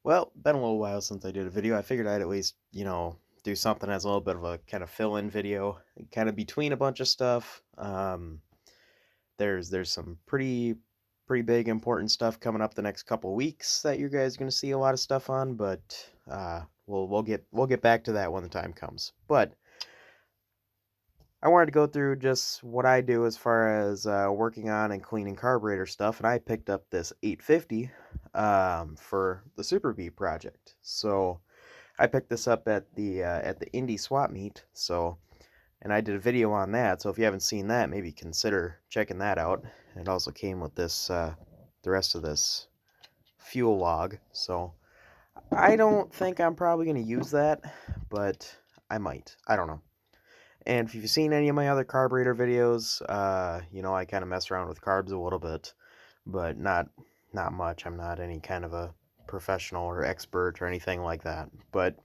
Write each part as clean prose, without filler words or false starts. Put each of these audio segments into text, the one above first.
Well, been a little while since I did a video. I figured I'd at least, do something as a little bit of a kind of fill-in video, kind of between a bunch of stuff. There's some pretty big important stuff coming up the next couple weeks that you guys are going to see a lot of stuff on, but we'll get back to that when the time comes. But I wanted to go through just what I do as far as working on and cleaning carburetor stuff, and I picked up this 850 for the Super V project. So I picked this up at the Indy swap meet. So, and I did a video on that. So if you haven't seen that, maybe consider checking that out. It also came with this the rest of this fuel log. So I don't think I'm probably going to use that, but I might. I don't know. And if you've seen any of my other carburetor videos, I kind of mess around with carbs a little bit, but not much. I'm not any kind of a professional or expert or anything like that. But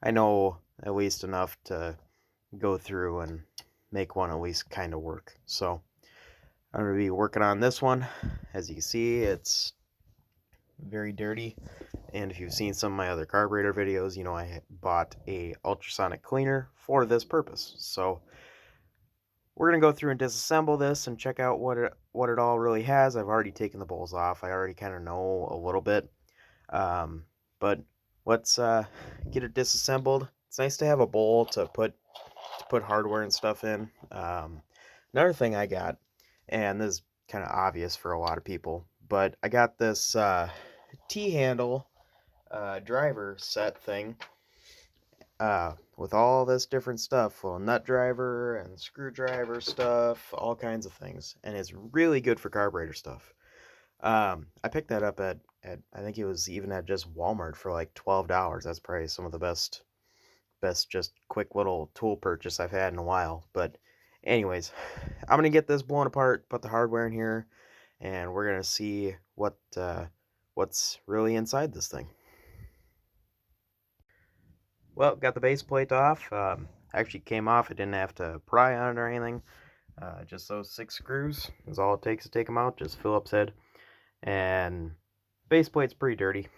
I know at least enough to go through and make one at least kind of work. So I'm going to be working on this one. As you can see, it's very dirty. And if you've seen some of my other carburetor videos, I bought a ultrasonic cleaner for this purpose. So we're going to go through and disassemble this and check out what it all really has. I've already taken the bowls off. I already kind of know a little bit. But let's get it disassembled. It's nice to have a bowl to put hardware and stuff in. Another thing I got, and this is kind of obvious for a lot of people, but I got this T-handle driver set thing with all this different stuff, well, nut driver and screwdriver stuff, all kinds of things, and it's really good for carburetor stuff. I picked that up at I think it was even at just Walmart for like $12. That's probably some of the best just quick little tool purchase I've had in a while. But anyways, I'm gonna get this blown apart, put the hardware in here, and we're gonna see what's really inside this thing. Well, got the base plate off. Actually came off. I didn't have to pry on it or anything. Just those 6 screws is all it takes to take them out. Just Phillips head. And base plate's pretty dirty,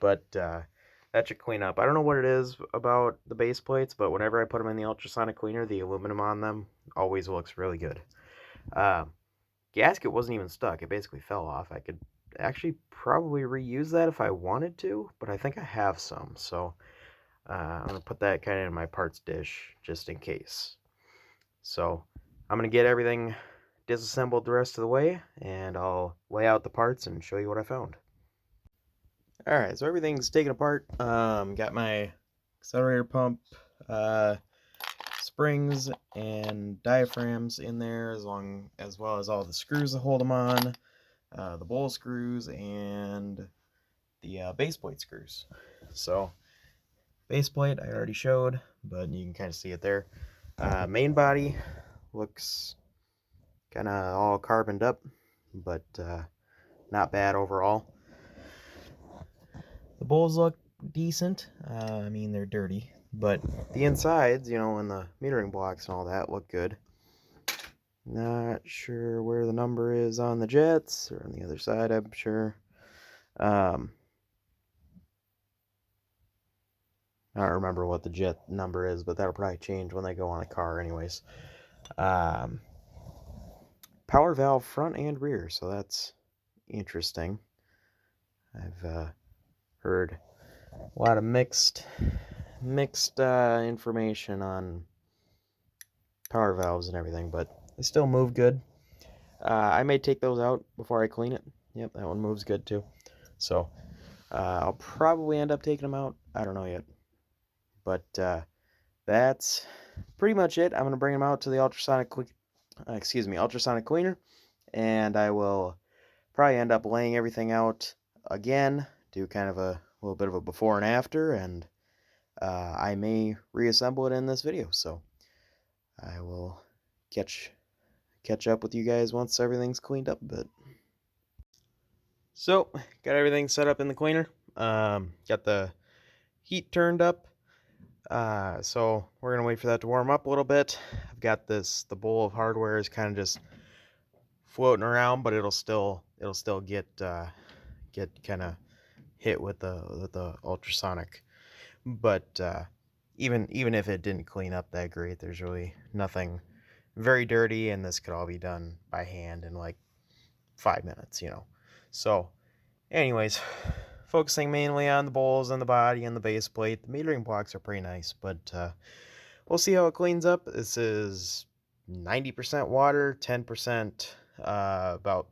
but that should clean up. I don't know what it is about the base plates, but whenever I put them in the ultrasonic cleaner, the aluminum on them always looks really good. Gasket wasn't even stuck. It basically fell off. I could actually probably reuse that if I wanted to, but I think I have some, so I'm going to put that kind of in my parts dish just in case. So I'm going to get everything disassembled the rest of the way, and I'll lay out the parts and show you what I found. Alright, so everything's taken apart. Got my accelerator pump, springs, and diaphragms in there, as well as all the screws that hold them on, the bowl screws, and the base plate screws. So, base plate I already showed, but you can kind of see it there. Main body looks kind of all carboned up, but not bad overall. The bowls look decent. I mean, they're dirty, but the insides, and the metering blocks and all that look good. Not sure where the number is on the jets, or on the other side, I'm sure. I don't remember what the jet number is, but that'll probably change when they go on a car anyways. Power valve front and rear, so that's interesting. I've heard a lot of mixed information on power valves and everything, but they still move good. I may take those out before I clean it. Yep, that one moves good too. So I'll probably end up taking them out. I don't know yet. But that's pretty much it. I'm going to bring them out to the ultrasonic cleaner, and I will probably end up laying everything out again, do kind of a little bit of a before and after, and I may reassemble it in this video. So I will catch up with you guys once everything's cleaned up a bit. So, got everything set up in the cleaner. Got the heat turned up. So we're gonna wait for that to warm up a little bit. I've got the bowl of hardware is kind of just floating around, but it'll still get kind of hit with the ultrasonic. But even if it didn't clean up that great, there's really nothing very dirty, and this could all be done by hand in like 5 minutes, you know. So, anyways, focusing mainly on the bowls and the body and the base plate. The metering blocks are pretty nice, but we'll see how it cleans up. This is 90% water, 10% about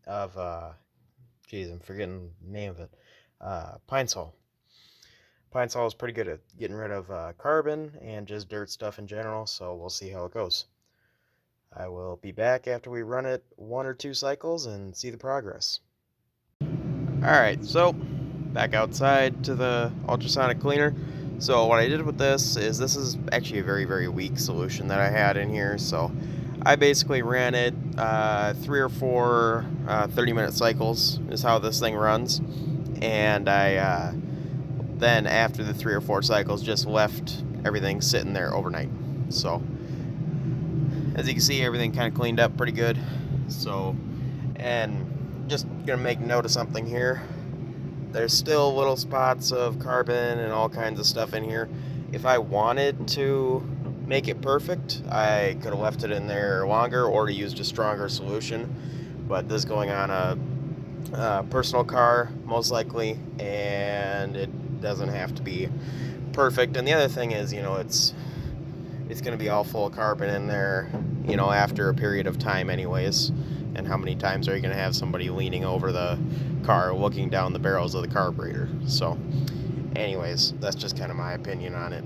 of geez, I'm forgetting the name of it. Pine Sol. Pine Sol is pretty good at getting rid of carbon and just dirt stuff in general, so we'll see how it goes. I will be back after we run it 1 or 2 cycles and see the progress. Alright, so back outside to the ultrasonic cleaner. So what I did with this is actually a very, very weak solution that I had in here. So I basically ran it 3 or 4 30-minute cycles is how this thing runs. And I then after the 3 or 4 cycles just left everything sitting there overnight. So as you can see, everything kind of cleaned up pretty good. So, and just gonna make note of something here. There's still little spots of carbon and all kinds of stuff in here. If I wanted to make it perfect, I could have left it in there longer or used a stronger solution. But this is going on a personal car, most likely, and it doesn't have to be perfect. And the other thing is, you know, it's going to be all full of carbon in there, you know, after a period of time anyways. And how many times are you going to have somebody leaning over the car looking down the barrels of the carburetor? So anyways, that's just kind of my opinion on it.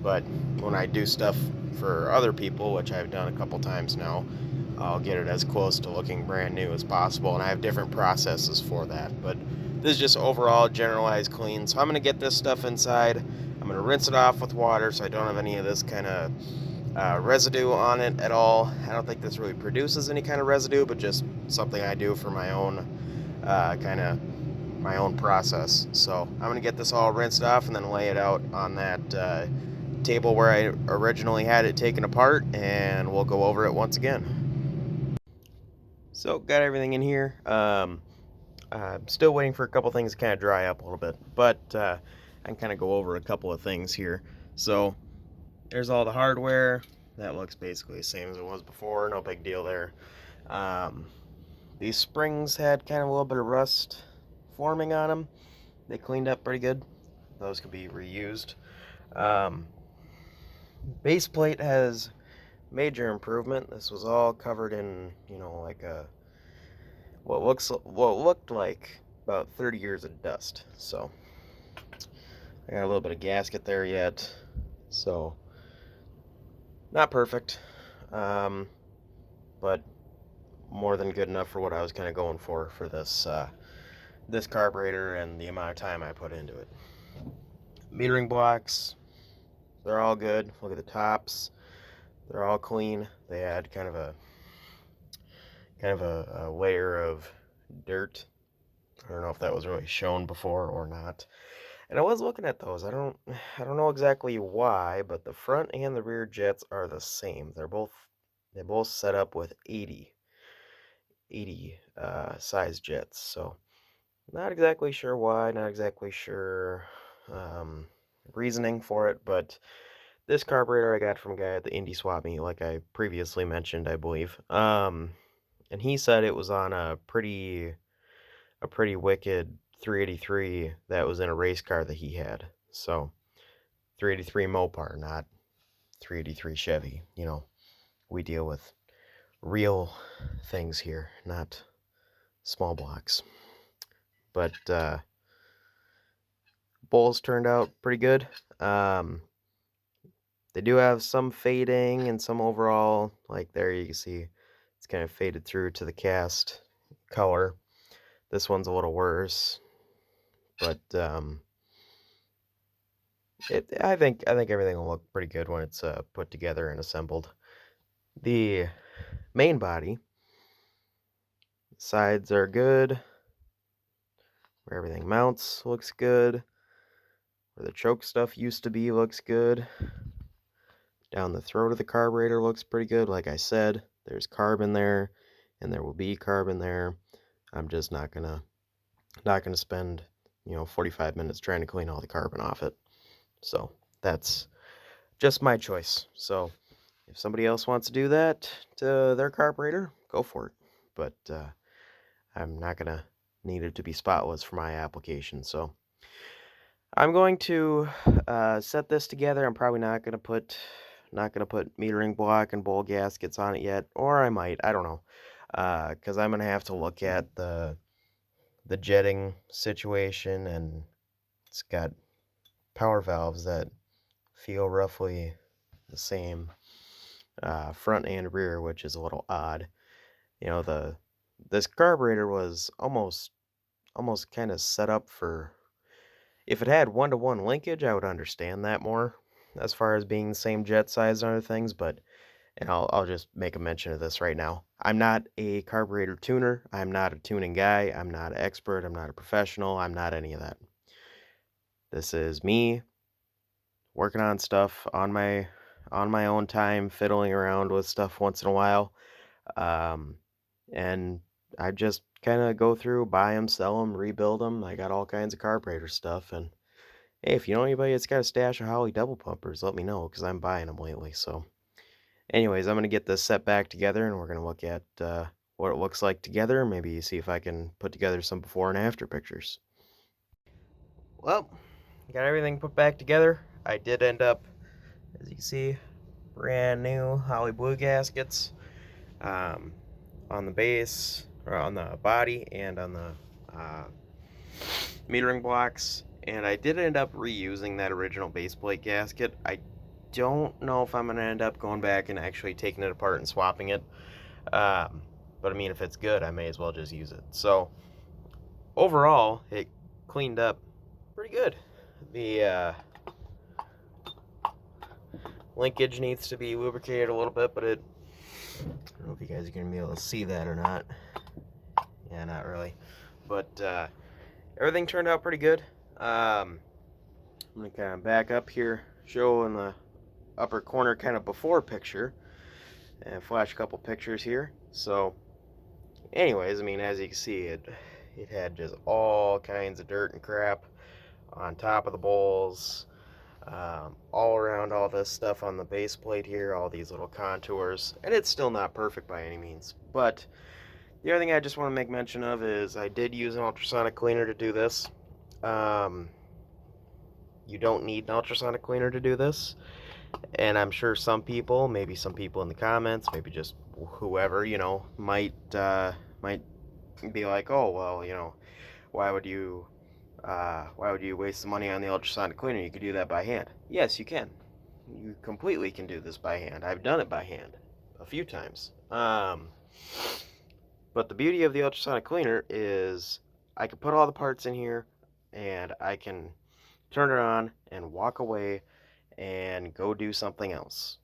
But when I do stuff for other people, which I've done a couple times now, I'll get it as close to looking brand new as possible, and I have different processes for that. But this is just overall generalized clean. So I'm going to get this stuff inside. I'm going to rinse it off with water so I don't have any of this kind of residue on it at all. I don't think this really produces any kind of residue, but just something I do for my own my own process. So I'm going to get this all rinsed off and then lay it out on that table where I originally had it taken apart, and we'll go over it once again. So got everything in here. I'm still waiting for a couple things to kind of dry up a little bit, but I can kind of go over a couple of things here. So there's all the hardware. That looks basically the same as it was before. No big deal there. These springs had kind of a little bit of rust forming on them. They cleaned up pretty good. Those could be reused. Base plate has major improvement. This was all covered in, you know, like what looked like about 30 years of dust. So I got a little bit of gasket there yet. So not perfect, but more than good enough for what I was kind of going for this this carburetor and the amount of time I put into it. Metering blocks, they're all good. Look at the tops, they're all clean. They had kind of a layer of dirt. I don't know if that was really shown before or not. And I was looking at those. I don't know exactly why, but the front and the rear jets are the same. They both set up with 80 size jets. So not exactly sure why, not exactly sure reasoning for it, but this carburetor I got from a guy at the Indy swap meet, like I previously mentioned, I believe. And he said it was on a pretty wicked 383 that was in a race car that he had. So 383 Mopar, not 383 Chevy. You know, we deal with real things here, not small blocks. But bowls turned out pretty good. They do have some fading and some overall, like there you can see it's kind of faded through to the cast color. This one's a little worse, but I think everything will look pretty good when it's put together and assembled. The main body sides are good. Where everything mounts looks good. Where the choke stuff used to be looks good. Down the throat of the carburetor looks pretty good. Like I said, there's carbon there, and there will be carbon there. I'm just not gonna spend 45 minutes trying to clean all the carbon off it. So that's just my choice. So if somebody else wants to do that to their carburetor, go for it. But I'm not going to need it to be spotless for my application. So I'm going to set this together. I'm probably not going to put metering block and bowl gaskets on it yet, or I might. I don't know, because I'm going to have to look at the jetting situation, and it's got power valves that feel roughly the same front and rear, which is a little odd. This carburetor was almost kind of set up for, if it had one-to-one linkage, I would understand that more as far as being the same jet size and other things, but and I'll just make a mention of this right now. I'm not a carburetor tuner. I'm not a tuning guy. I'm not an expert. I'm not a professional. I'm not any of that. This is me working on stuff on my own time, fiddling around with stuff once in a while. And I just kind of go through, buy them, sell them, rebuild them. I got all kinds of carburetor stuff. And hey, if you know anybody that's got a stash of Holley double pumpers, let me know, because I'm buying them lately. So anyways, I'm going to get this set back together, and we're going to look at what it looks like together. Maybe see if I can put together some before and after pictures. Well, got everything put back together. I did end up, as you can see, brand new Holley blue gaskets on the base, or on the body, and on the metering blocks. And I did end up reusing that original base plate gasket. I don't know if I'm going to end up going back and actually taking it apart and swapping it. But I mean, if it's good, I may as well just use it. So overall, it cleaned up pretty good. The linkage needs to be lubricated a little bit, but I don't know if you guys are going to be able to see that or not. Yeah, not really. But everything turned out pretty good. I'm going to kind of back up here, show in the upper corner kind of before picture, and flash a couple pictures here. So anyways, I mean, as you can see, it had just all kinds of dirt and crap on top of the bowls, all around all this stuff on the base plate here, all these little contours, and it's still not perfect by any means. But the other thing I just want to make mention of is I did use an ultrasonic cleaner to do this. You don't need an ultrasonic cleaner to do this, and I'm sure some people, maybe some people in the comments, maybe just whoever, might be like, oh, well, why would you waste the money on the ultrasonic cleaner? You could do that by hand. Yes, you can. You completely can do this by hand. I've done it by hand a few times. But the beauty of the ultrasonic cleaner is I can put all the parts in here, and I can turn it on and walk away and go do something else,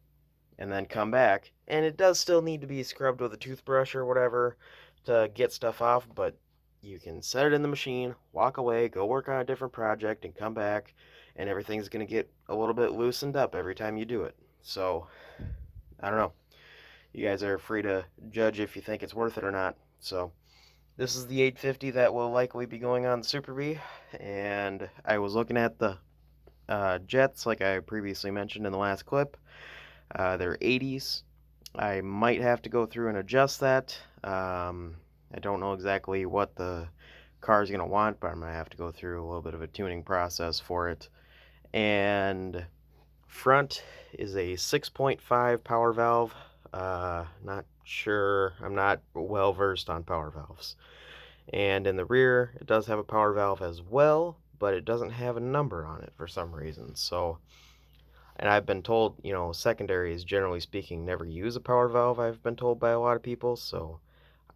and then come back. And it does still need to be scrubbed with a toothbrush or whatever to get stuff off, but you can set it in the machine, walk away, go work on a different project, and come back, and everything's going to get a little bit loosened up every time you do it. So, I don't know. You guys are free to judge if you think it's worth it or not. So, this is the 850 that will likely be going on the Super Bee, and I was looking at the jets like I previously mentioned in the last clip. They're 80s. I might have to go through and adjust that. I don't know exactly what the car is going to want, but I'm going to have to go through a little bit of a tuning process for it. And front is a 6.5 power valve. Not sure. I'm not well versed on power valves. And in the rear, it does have a power valve as well, but it doesn't have a number on it for some reason. So, and I've been told, secondaries, generally speaking, never use a power valve, I've been told by a lot of people. So,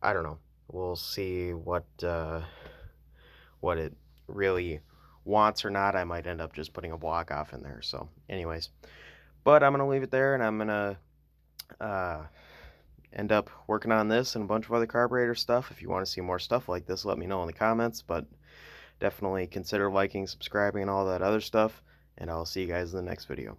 I don't know. We'll see what it really wants or not. I might end up just putting a block off in there. So, anyways, but I'm going to leave it there, and I'm going to end up working on this and a bunch of other carburetor stuff. If you want to see more stuff like this, let me know in the comments, but definitely consider liking, subscribing, and all that other stuff, and I'll see you guys in the next video.